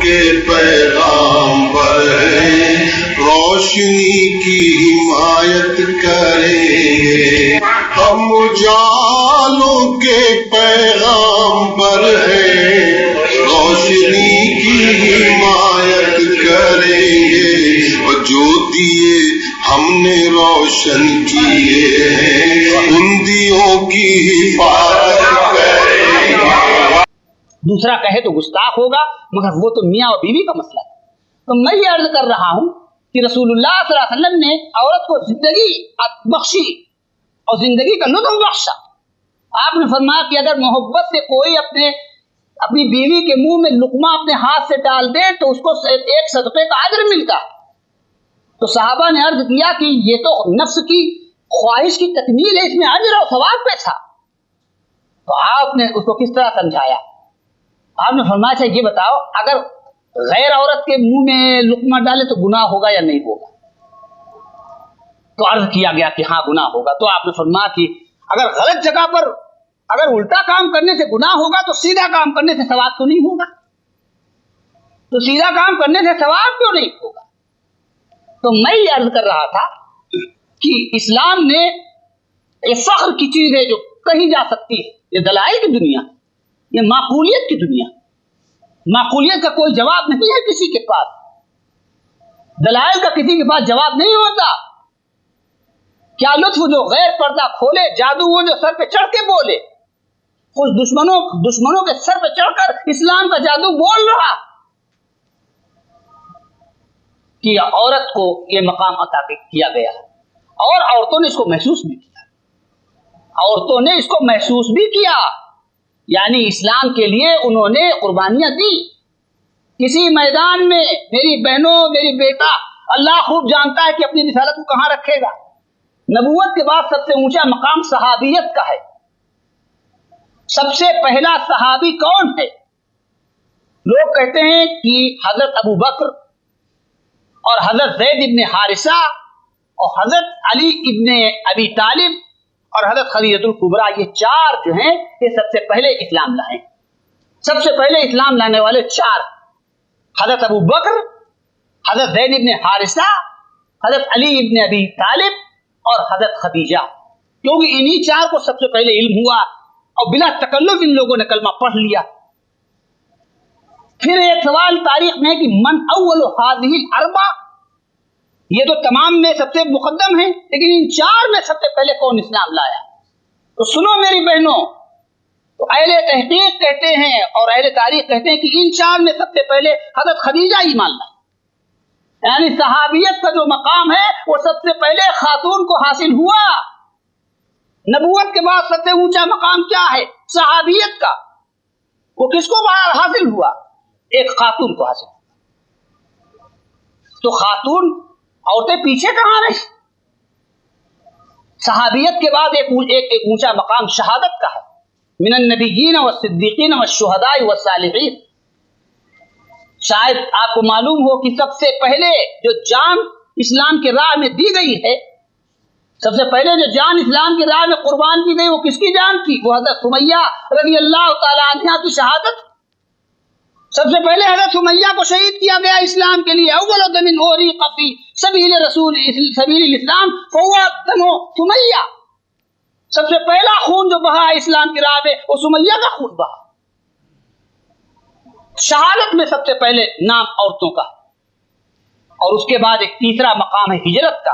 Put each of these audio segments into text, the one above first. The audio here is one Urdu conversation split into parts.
کے پیغامبر ہیں، روشنی کی حمایت کریں گے. ہم اجالوں کے پیغامبر ہیں، روشنی کی حمایت کریں گے. اور جو دیے ہم نے روشن کیے ہیں، ان دیوں کی حفاظت کریں گے. دوسرا کہے تو گستاخ ہوگا، مگر وہ تو میاں اور بیوی کا مسئلہ ہے. تو میں یہ عرض کر رہا ہوں کہ رسول اللہ صلی اللہ علیہ وسلم نے عورت کو زندگی بخشی اور زندگی کا لطف بخشا. آپ نے فرمایا کہ اگر محبت سے کوئی اپنی بیوی کے منہ میں لقمہ اپنے ہاتھ سے ڈال دے تو اس کو ایک صدقے کا اجر ملتا. تو صحابہ نے عرض کیا کہ یہ تو نفس کی خواہش کی تکمیل ہے، اس میں اجر اور ثواب پہ تھا. تو آپ نے اس کو کس طرح سمجھایا؟ آپ نے فرمایا یہ بتاؤ اگر غیر عورت کے منہ میں لقمہ ڈالے تو گناہ ہوگا یا نہیں ہوگا؟ تو عرض کیا گیا کہ ہاں گناہ ہوگا. تو آپ نے فرمایا کہ اگر غلط جگہ پر اگر الٹا کام کرنے سے گناہ ہوگا تو سیدھا کام کرنے سے ثواب تو نہیں ہوگا؟ تو سیدھا کام کرنے سے ثواب کیوں نہیں ہوگا؟ تو میں یہ عرض کر رہا تھا کہ اسلام نے یہ فخر کی چیز ہے جو کہیں جا سکتی ہے. یہ دلائل کی دنیا، یہ معقولیت کی دنیا. معقولیت کا کوئی جواب نہیں ہے کسی کے پاس، دلائل کا کسی کے پاس جواب نہیں ہوتا. کیا لطف جو غیر پردہ کھولے، جادو وہ جو سر پہ چڑھ کے بولے. کچھ دشمنوں کے سر پہ چڑھ کر اسلام کا جادو بول رہا کہ عورت کو یہ مقام عطا کیا گیا ہے. اور عورتوں نے اس کو محسوس بھی کیا، عورتوں نے اس کو محسوس بھی کیا. یعنی اسلام کے لیے انہوں نے قربانیاں دی. کسی میدان میں میری بہنوں، میری بیٹا اللہ خوب جانتا ہے کہ اپنی رسالت کو کہاں رکھے گا. نبوت کے بعد سب سے اونچا مقام صحابیت کا ہے. سب سے پہلا صحابی کون ہے؟ لوگ کہتے ہیں کہ حضرت ابو بکر اور حضرت زید ابن حارثہ اور حضرت علی ابن ابی طالب اور حضرت خدیجہ الکبریٰ، یہ چار جو ہیں یہ سب سے پہلے اسلام لائے. سب سے پہلے اسلام لانے والے چار، حضرت ابو بکر، حضرت زید ابن حارثہ، حضرت علی ابن ابی طالب اور حضرت خدیجہ. کیونکہ انہی چار کو سب سے پہلے علم ہوا اور بلا تکلف ان لوگوں نے کلمہ پڑھ لیا. پھر ایک سوال تاریخ میں کہ من اول هذه الاربع، یہ تو تمام میں سب سے مقدم ہیں، لیکن ان چار میں سب سے پہلے کون اسلام لایا؟ تو سنو میری بہنوں، تو اہل تحقیق کہتے ہیں اور اہل تاریخ کہتے ہیں کہ ان چار میں سب سے پہلے حضرت خدیجہ ایمان لائی. یعنی صحابیت کا جو مقام ہے وہ سب سے پہلے خاتون کو حاصل ہوا. نبوت کے بعد سب سے اونچا مقام کیا ہے؟ صحابیت کا. وہ کس کو حاصل ہوا؟ ایک خاتون کو حاصل ہوا. تو خاتون، عورتیں پیچھے کہاں رہی؟ صحابیت کے بعد ایک اونچا مقام شہادت کا ہے، من النبیین والصدیقین والشہداء والصالحین. شاید آپ کو معلوم ہو کہ سب سے پہلے جو جان اسلام کے راہ میں دی گئی ہے، سب سے پہلے جو جان اسلام کی راہ میں قربان کی گئی وہ کس کی جان تھی؟ وہ حضرت سمیہ رضی اللہ تعالی عنہا کی شہادت. سب سے پہلے حضرت سمیہ کو شہید کیا گیا اسلام کے لیے. اول دم احرق فی سبیل رسول سبیل الاسلام فهو دم سمیہ. سب سے پہلا خون جو بہا اسلام کی راہ میں وہ سمیہ کا خون بہا. شہادت میں سب سے پہلے نام عورتوں کا. اور اس کے بعد ایک تیسرا مقام ہے ہجرت کا.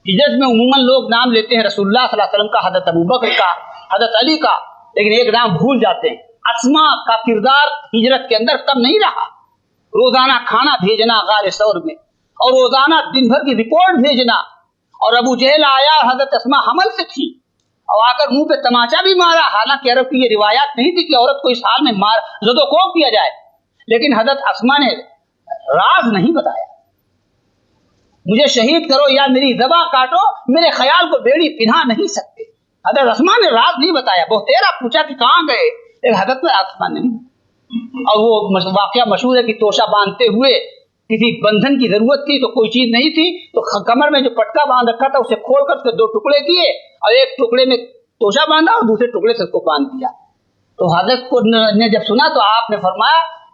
ہجرت میں عموماً لوگ نام لیتے ہیں رسول اللہ صلی اللہ علیہ وسلم کا، حضرت ابو بکر کا، حضرت علی کا، لیکن ایک نام بھول جاتے ہیں. اسماء کا کردار ہجرت کے اندر کم نہیں رہا. روزانہ کھانا بھیجنا غار ثور میں اور روزانہ دن بھر کی رپورٹ بھیجنا. اور ابو جہل آیا، حضرت اسماء حمل سے تھی اور آ کر منہ پہ تماچا بھی مارا. حالانکہ عرب کی یہ روایات نہیں تھی کہ عورت کو اس حال میں زد و کوب کیا جائے، لیکن حضرت اسماء نے راز نہیں بتایا. مجھے شہید کرو یا میری ذبح کاٹو، میرے خیال کو بیڑی پہنا نہیں سکتے. حضرت اسماء نے راز نہیں بتایا. بہتیرا پوچھا کہ کہاں گئے، حضرت اسماء نے نہیں. اور وہ واقعہ مشہور ہے کہ توشہ باندھتے ہوئے کسی بندھن کی ضرورت تھی تو کوئی چیز نہیں تھی، تو کمر میں جو پٹکا باندھ رکھا تھا اسے کھول کر کے 2 ٹکڑے کیے اور ایک ٹکڑے میں توشہ باندھا اور دوسرے ٹکڑے سے اس کو باندھ دیا. تو حضرت کو نے جب سنا تو آپ نے فرمایا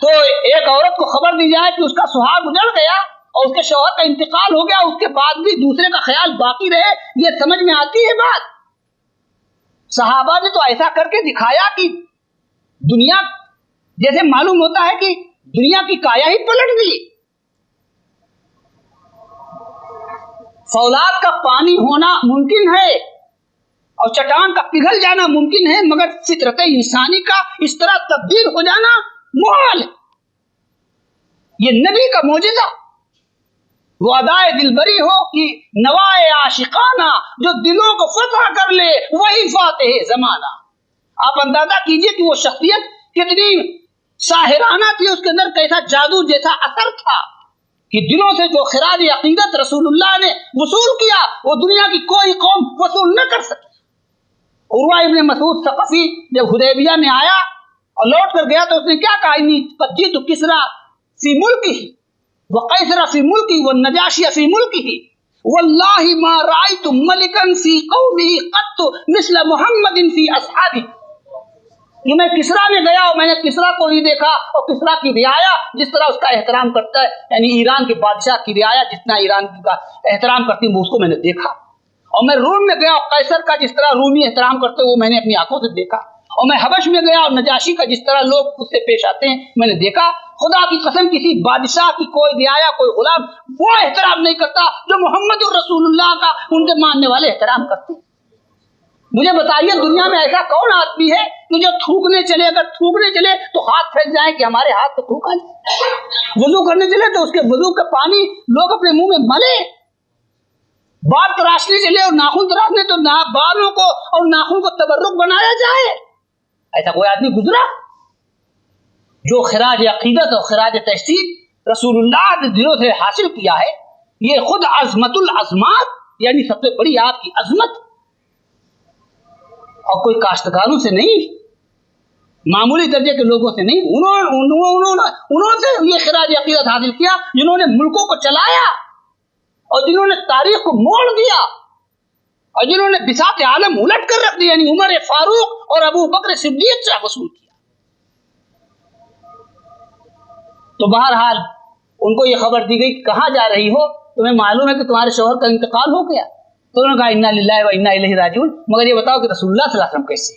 تو ایک عورت کو خبر دی جائے کہ اس کا سہاگ اجڑ گیا اور اس کے شوہر کا انتقال ہو گیا، اس کے بعد بھی دوسرے کا خیال باقی رہے، یہ سمجھ میں آتی ہے بات؟ صحابہ نے تو ایسا کر کے دکھایا کہ دنیا جیسے معلوم ہوتا ہے کہ دنیا کی کایا ہی پلٹ گئی۔ فولاد کا پانی ہونا ممکن ہے اور چٹان کا پگھل جانا ممکن ہے، مگر فطرت انسانی کا اس طرح تبدیل ہو جانا محال ہے۔ یہ نبی کا معجزہ، وہ ادائے دلبری ہو کہ نوائے عاشقانہ، جو دلوں کو فتح کر لے وہی فاتح زمانہ۔ آپ اندازہ کیجئے کہ وہ شخصیت کتنی ساحرانہ تھی، اس کے اندر کیسا جادو جیسا اثر تھا کہ دلوں سے جو خراج عقیدت رسول اللہ نے وصول کیا وہ دنیا کی کوئی قوم وصول نہ کر سکی۔ عروہ ابن مسعود ثقفی جب حدیبیہ میں آیا اور لوٹ کر گیا تو اس نے کیا کہا، انی قد جئت کسریٰ فی ملکہ وقیصر فی ملکہ والنجاشی فی ملکہ واللہ ما رأیت ملکا فی قومہ قط مثل محمد فی اصحابہ۔ کہ میں کسریٰ میں گیا اور میں نے کسریٰ کو نہیں دیکھا، اور کسریٰ کی رعایا جس طرح اس کا احترام کرتا ہے، یعنی ایران کے بادشاہ کی رعایا جتنا ایران کا احترام کرتی وہ اس کو میں نے دیکھا۔ اور میں روم میں گیا اور قیصر کا جس طرح رومی احترام کرتے وہ میں نے اپنی آنکھوں سے دیکھا، اور میں حبش میں گیا اور نجاشی کا جس طرح لوگ اس سے پیش آتے ہیں میں نے دیکھا۔ خدا کی قسم کسی بادشاہ کی کوئی رعایا کوئی غلام وہ احترام نہیں کرتا جو محمد الرسول اللہ کا ان کے ماننے والے احترام کرتے۔ مجھے بتائیے دنیا میں ایسا کون آدمی ہے کہ جو تھوکنے چلے، اگر تھوکنے چلے تو ہاتھ پھینک جائیں کہ ہمارے ہاتھ پہ تھوکا جائے، وضو کرنے چلے تو اس کے وضو کا پانی لوگ اپنے منہ میں ملے، بال تراشنے چلے اور ناخن تراشنے تو بالوں کو اور ناخن کو تبرک بنایا جائے۔ ایسا کوئی آدمی گزرا؟ جو خراج عقیدت اور خراج تحسین رسول اللہ نے دلوں سے حاصل کیا ہے، یہ خود عظمت العظمات یعنی سب سے بڑی آپ کی عظمت، اور کوئی کاشتکاروں سے نہیں، معمولی درجے کے لوگوں سے نہیں، انہوں سے یہ خراج عقیدت حاصل کیا جنہوں نے ملکوں کو چلایا اور جنہوں نے تاریخ کو موڑ دیا اور جنہوں نے بساط عالم الٹ کر رکھ دیا، یعنی عمر فاروق اور ابو بکر صدیق سے وصول کیا۔ تو بہرحال ان کو یہ خبر دی گئی کہ کہاں جا رہی ہو، تمہیں معلوم ہے کہ تمہارے شوہر کا انتقال ہو گیا؟ تو انہوں نے کہا انا للہ و انا الیہ راجعون، مگر یہ بتاؤ کہ رسول اللہ صلی اللہ علیہ وسلم کیسے؟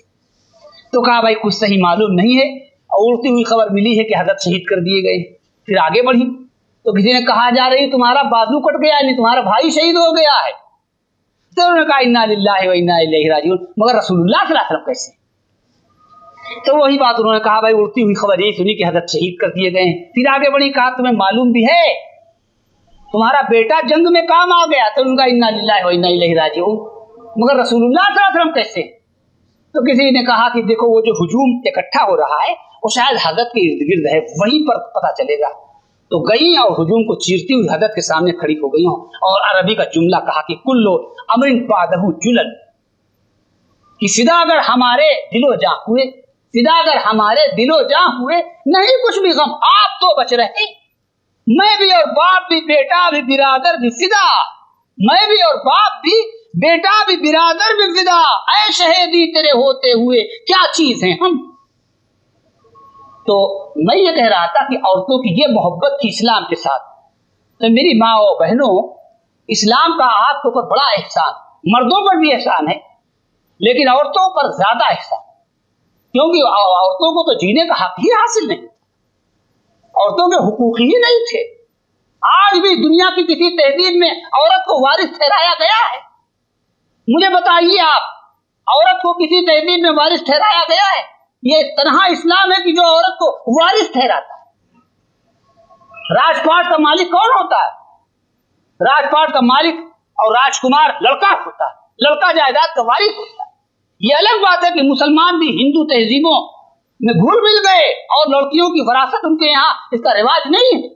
تو کہا بھائی کچھ صحیح معلوم نہیں ہے، اور اڑتی ہوئی خبر ملی ہے کہ حضرت شہید کر دیے گئے۔ پھر آگے بڑھی تو کسی نے کہا جا رہی تمہارا بازو کٹ گیا، یعنی تمہارا بھائی شہید ہو گیا ہے۔ تو انہوں نے کہا انا للہ و انا الیہ راجعون، مگر رسول اللہ صلی اللہ علیہ وسلم کیسے؟ تو وہی بات انہوں نے کہا بھائی اڑتی ہوئی خبر یہی سنی کہ حضرت شہید کر دیے گئے ہیں۔ پھر آگے بڑھی، کہا تمہیں معلوم بھی ہے تمہارا بیٹا جنگ میں کام آ گیا؟ تو ان کا انا للہ و انا الیہ راجعون، مگر رسول اللہ صلی اللہ علیہ وسلم کیسے؟ تو کسی نے کہا کہ دیکھو وہ جو ہجوم اکٹھا ہو رہا ہے وہ شاید حضرت کے ارد گرد ہے، وہیں پر پتہ چلے گا۔ تو گئی اور ہجوم کو چیرتی ہوئی حضرت کے سامنے کھڑی ہو گئی اور عربی کا جملہ کہا کہ کلو امر بعدہ جلل، کہ فدا اگر ہمارے دل و جاں ہوئے، فدا اگر ہمارے دل و جاں ہوئے، نہیں کچھ بھی غم، آپ تو بچ رہے، میں بھی اور باپ بھی، بیٹا بھی، برادر بھی فدا، میں بھی اور باپ بھی، بیٹا بھی، برادر بھی فدا، اے شہیدی تیرے ہوتے ہوئے کیا چیز ہیں ہم۔ تو میں یہ کہہ رہا تھا کہ عورتوں کی یہ محبت تھی اسلام کے ساتھ۔ تو میری ماں اور بہنوں، اسلام کا آپ کے اوپر بڑا احسان، مردوں پر بھی احسان ہے لیکن عورتوں پر زیادہ احسان، کیونکہ عورتوں کو تو جینے کا حق ہی حاصل نہیں، عورتوں کے حقوق ہی نہیں تھے۔ آج بھی دنیا کی کسی تہذیب میں عورت کو وارث ٹھہرایا گیا ہے؟ مجھے بتائیے آپ، عورت کو کسی تہذیب میں وارث ٹھہرایا گیا ہے؟ یہ تنہا اسلام ہے کہ جو عورت کو وارث ٹھہراتا ہے۔ راج پاٹ کا مالک کون ہوتا ہے؟ راج پاٹ کا مالک اور راج کمار لڑکا ہوتا ہے، لڑکا جائیداد کا وارث ہوتا ہے۔ یہ الگ بات ہے کہ مسلمان بھی ہندو تہذیبوں میں گھل مل گئے اور لڑکیوں کی وراثت ان کے یہاں اس کا رواج نہیں ہے۔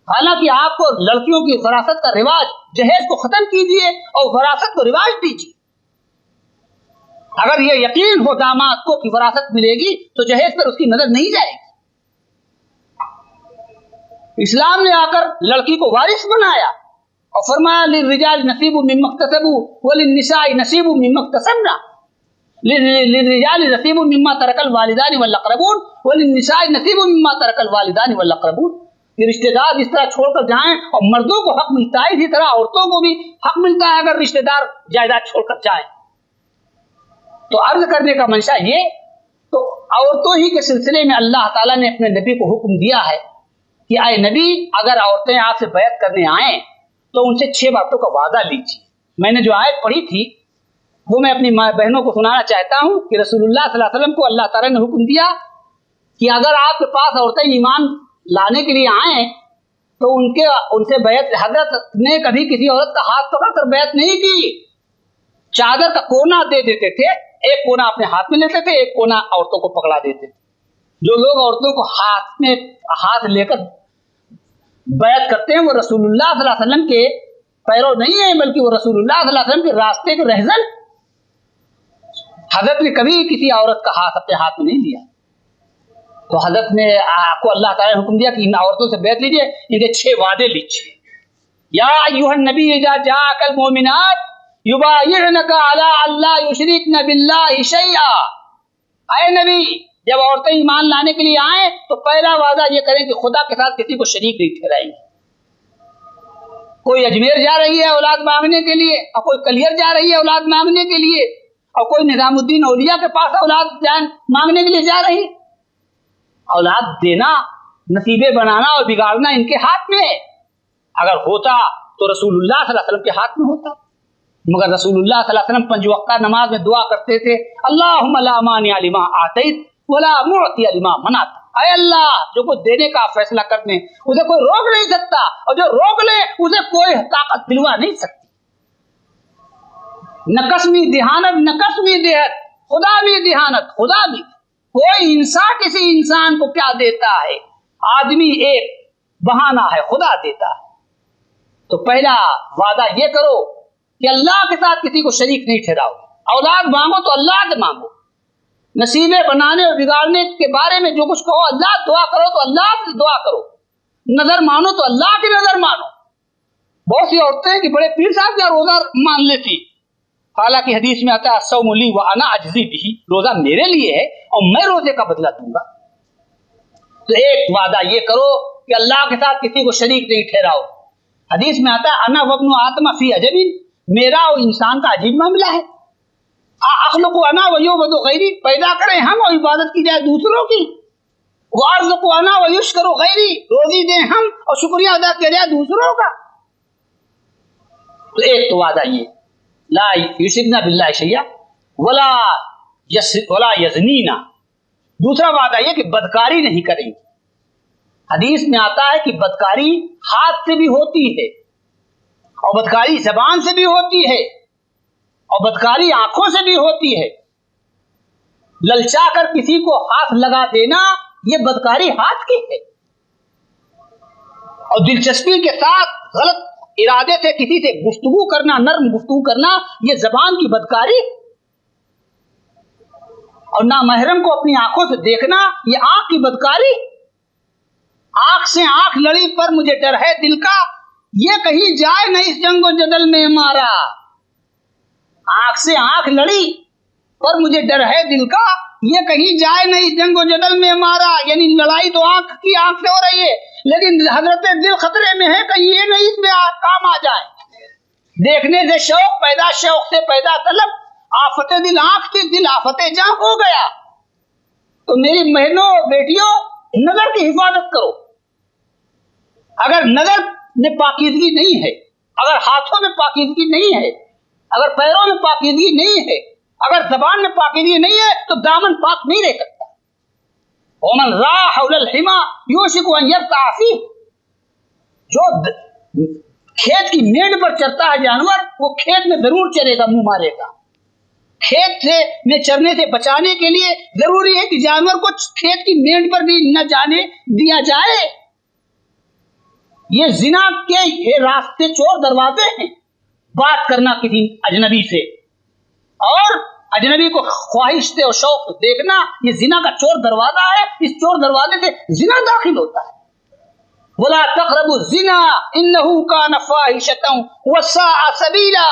حالانکہ آپ کو لڑکیوں کی وراثت کا رواج، جہیز کو ختم کیجئے اور وراثت کو رواج دیجئے۔ اگر یہ یقین ہو داماد کو کہ وراثت ملے گی تو جہیز پر اس کی نظر نہیں جائے گی۔ اسلام نے آ کر لڑکی کو وارث بنایا اور فرمایا للرجال نصیب مما اکتسبوا وللنساء نصیب مما اکتسبنا، للرجال نصیب مما ترک الوالدان والاقربون وللنساء نصیب مما ترک الوالدان والاقربون. یہ رشتے دار جس طرح چھوڑ کر جائیں اور مردوں کو حق ملتا ہے اسی طرح عورتوں کو بھی حق ملتا ہے اگر رشتے دار جائیداد چھوڑ کر جائیں. تو عرض کرنے کا منشا یہ، تو عورتوں ہی کے سلسلے میں اللہ تعالیٰ نے اپنے نبی کو حکم دیا ہے کہ اے نبی اگر عورتیں آپ سے بیعت کرنے آئیں تو ان سے 6 باتوں کا وعدہ لیجیے. میں نے جو آیت پڑھی تھی وہ میں اپنی ماں بہنوں کو سنانا چاہتا ہوں کہ رسول اللہ صلی اللہ علیہ وسلم کو اللہ تعالیٰ نے حکم دیا کہ اگر آپ کے پاس عورتیں ایمان لانے کے لیے آئیں تو ان سے بیعت، حضرت نے کبھی کسی عورت کا ہاتھ پکڑ کر بیعت نہیں کی. چادر کا کونا دے دیتے تھے، ایک کونا اپنے ہاتھ میں لیتے تھے، ایک کونا عورتوں کو پکڑا دیتے تھے. جو لوگ عورتوں کو ہاتھ لے کر بیعت کرتے ہیں وہ رسول اللہ صلی اللہ علیہ وسلم کے پیرو نہیں ہیں، بلکہ وہ رسول اللہ صلی اللہ علیہ وسلم کے راستے کے رہزن. حضرت نے کبھی کسی عورت کا ہاتھ اپنے ہاتھ میں نہیں لیا. تو حضرت نے آپ کو اللہ تعالیٰ نے حکم دیا کہ ان عورتوں سے بیعت لیجیے، ان کے 6 وعدے لیجیے. یا ایھا النبی اذا جاءک المؤمنات یبایعنک علی الا یشرکن باللہ شیئا. اے نبی جب عورتیں ایمان لانے کے لیے آئیں تو پہلا وعدہ یہ کریں کہ خدا کے ساتھ کسی کو شریک نہیں ٹھہرائیں گے. کوئی اجمیر جا رہی ہے اولاد مانگنے کے لیے، اور کوئی کلیئر جا رہی ہے اولاد مانگنے کے لیے، اور کوئی نظام الدین اولیاء کے پاس اولاد مانگنے کے لیے جا رہی. اولاد دینا، نصیبے بنانا اور بگاڑنا ان کے ہاتھ میں ہے. اگر ہوتا تو رسول اللہ صلی اللہ علیہ وسلم کے ہاتھ میں ہوتا، مگر رسول اللہ صلی اللہ علیہ وسلم 5 وقتہ نماز میں دعا کرتے تھے اللہم لا مانع لما اعطیت ولا معطی لما منعت. اے اللہ جو کچھ دینے کا فیصلہ کر دیں اسے کوئی روک نہیں سکتا، اور جو روک لے اسے کوئی طاقت دلوا نہیں سکتی. نقصمی دہانت نقصمی دہت، خدا بھی دہانت خدا بھی. کوئی انسان کسی انسان کو کیا دیتا ہے؟ آدمی ایک بہانہ ہے، خدا دیتا ہے. تو پہلا وعدہ یہ کرو کہ اللہ کے ساتھ کسی کو شریک نہیں ٹھہراؤ. اولاد مانگو تو اللہ سے مانگو. نصیبے بنانے اور بگاڑنے کے بارے میں جو کچھ کہو اللہ، دعا کرو تو اللہ سے دعا کرو. نظر مانو تو اللہ کی نظر مانو. بہت سی عورتیں ہیں کہ بڑے پیر صاحب کا روزہ مان لیتی، حالانکہ حدیث میں آتا ہے الصوم لی وانا اجزی بہ، روزہ میرے لیے ہے اور میں روزے کا بدلہ دوں گا. تو ایک وعدہ یہ کرو کہ اللہ کے ساتھ کسی کو شریک نہیں ٹھہراؤ. حدیث میں آتا ہے انا وابن آدم فی عجب، میرا اور انسان کا عجیب معاملہ ہے. اخلق انا ویعبد غیری، پیدا کریں ہم اور عبادت کی جائے دوسروں کی. وارزق انا ویشکر غیری، روزی دیں ہم اور شکریہ ادا کیا جائے دوسروں کا. تو ایک تو وعدہ یہ لا یشرکن باللہ شیئا ولا یزنینا. دوسرا وعدہ یہ کہ بدکاری نہیں کریں گے. حدیث میں آتا ہے کہ بدکاری ہاتھ سے بھی ہوتی ہے، اور بدکاری زبان سے بھی ہوتی ہے، اور بدکاری آنکھوں سے بھی ہوتی ہے. للچا کر کسی کو ہاتھ لگا دینا یہ بدکاری ہاتھ کی ہے، اور دلچسپی کے ساتھ غلط ارادے سے کسی سے گفتگو کرنا، نرم گفتگو کرنا، یہ زبان کی بدکاری. اور نامحرم کو اپنی آنکھوں سے دیکھنا یہ آنکھ کی بدکاری. آنکھ سے آنکھ لڑی پر مجھے ڈر ہے دل کا، یہ کہیں جائے نہ اس جنگ و جدل میں ہمارا. آنکھ سے آنکھ لڑی پر مجھے ڈر ہے دل کا، یہ کہیں جائے نہ اس جنگ و جدل میں ہمارا. یعنی لڑائی تو آنکھ کی آنکھ سے ہو رہی ہے، لیکن حضرت دل خطرے میں ہے کہ یہ نہیں اس میں کام آ جائے. دیکھنے سے شوق پیدا، شوق سے پیدا طلب، آفت دل آنکھ کی، دل آفت جاں ہو گیا. تو میری بہنوں بیٹیوں نظر کی حفاظت کرو. اگر نظر میں پاکیزگی نہیں ہے، اگر ہاتھوں میں پاکیزگی نہیں ہے، اگر پیروں میں پاکیزگی نہیں ہے، اگر زبان میں پاکیزگی نہیں ہے تو دامن پاک نہیں رہ سکتا. ومن راح حول الحما یوشک ان یرتع فیہ، جو کھیت کی میڑ پر چرتا ہے جانور وہ کھیت میں ضرور چرے گا، منہ مارے گا. کھیت سے میں چرنے سے بچانے کے لیے ضروری ہے کہ جانور کو کھیت کی میڑ پر بھی نہ جانے دیا جائے. یہ زنا کے یہ راستے چور دروازے ہیں. بات کرنا کسی اجنبی سے اور اجنبی کو خواہش سے اور شوق سے دیکھنا یہ زنا کا چور دروازہ ہے. اس چور دروازے سے زنا داخل ہوتا ہے. وَلَا تَقْرَبُوا الزِّنَا إِنَّهُ كَانَ فَاحِشَةً وَسَاءَ سَبِيلًا.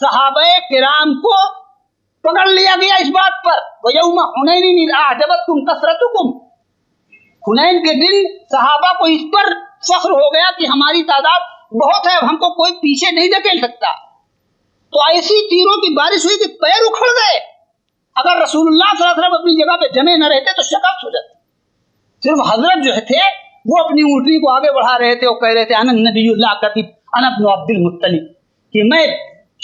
صحابہ کرام کو پکڑ لیا گیا اس بات پر، وَيَوْمَ حُنَيْنٍ إِذْ أَعْجَبَتْكُمْ كَثْرَتُكُمْ، حنین کے دن صحابہ کو اس پر فخر ہو گیا کہ ہماری تعداد بہت ہے، اب ہم کو کوئی پیچھے نہیں دھکیل سکتا، تو ایسی تیروں کی بارش ہوئی کہ پیر اکھڑ گئے۔ اگر رسول اللہ صلی اللہ علیہ وسلم اپنی جگہ پہ جمے نہ رہتے تو شکست ہو جاتی۔ صرف حضرت جو تھے وہ اپنی اونٹنی کو آگے بڑھا رہے تھے، وہ کہہ رہے تھے انا نبی اللہ کتب انا ابن عبد المطلب، کہ میں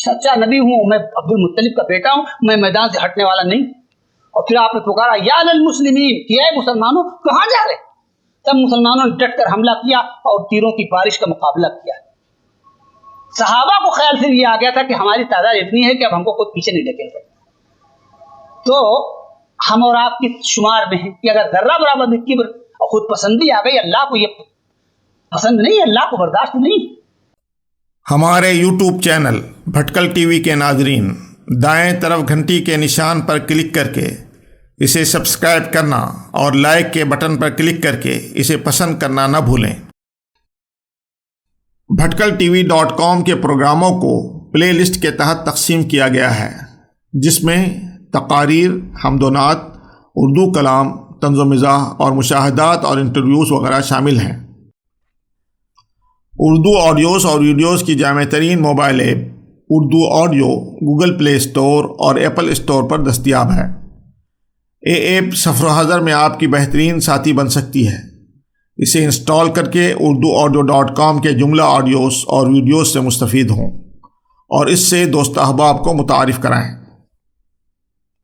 سچا نبی ہوں، میں عبد المطلب کا بیٹا ہوں، میں میدان سے ہٹنے والا نہیں۔ اور پھر آپ نے پکارا یا للمسلمین، کہ اے مسلمانوں کہاں جا رہے؟ تب مسلمانوں نے ڈٹ کر حملہ کیا اور تیروں کی بارش کا مقابلہ کیا۔ صحابہ کو خیال پھر یہ آ گیا تھا کہ ہماری تعداد اتنی ہے کہ اب ہم کو کوئی پیچھے نہیں دھکیل سکتا۔ تو ہم اور آپ کی شمار میں ہیں کہ اگر ذرہ برابر بھی کبر اور خود پسندی آ گئی، اللہ کو یہ پسند نہیں ہے، اللہ کو برداشت نہیں۔ ہمارے یوٹیوب چینل بھٹکل ٹی وی کے ناظرین، دائیں طرف گھنٹی کے نشان پر کلک کر کے اسے سبسکرائب کرنا اور لائک کے بٹن پر کلک کر کے اسے پسند کرنا نہ بھولیں۔ bhatkaltv.com کے پروگراموں کو پلے لسٹ کے تحت تقسیم کیا گیا ہے، جس میں تقاریر، حمد و نعت، اردو کلام، طنز و مزاح اور مشاہدات اور انٹرویوز وغیرہ شامل ہیں۔ اردو آڈیوز اور ویڈیوز کی جامع ترین mobile app Urdu audio Google Play Store اور ایپل اسٹور پر دستیاب ہے۔ یہ ایپ سفر و حضر میں آپ کی بہترین ساتھی بن سکتی ہے۔ اسے انسٹال کر کے urduaudio.com کے جملہ آڈیوز اور ویڈیوز سے مستفید ہوں اور اس سے دوست احباب کو متعارف کرائیں۔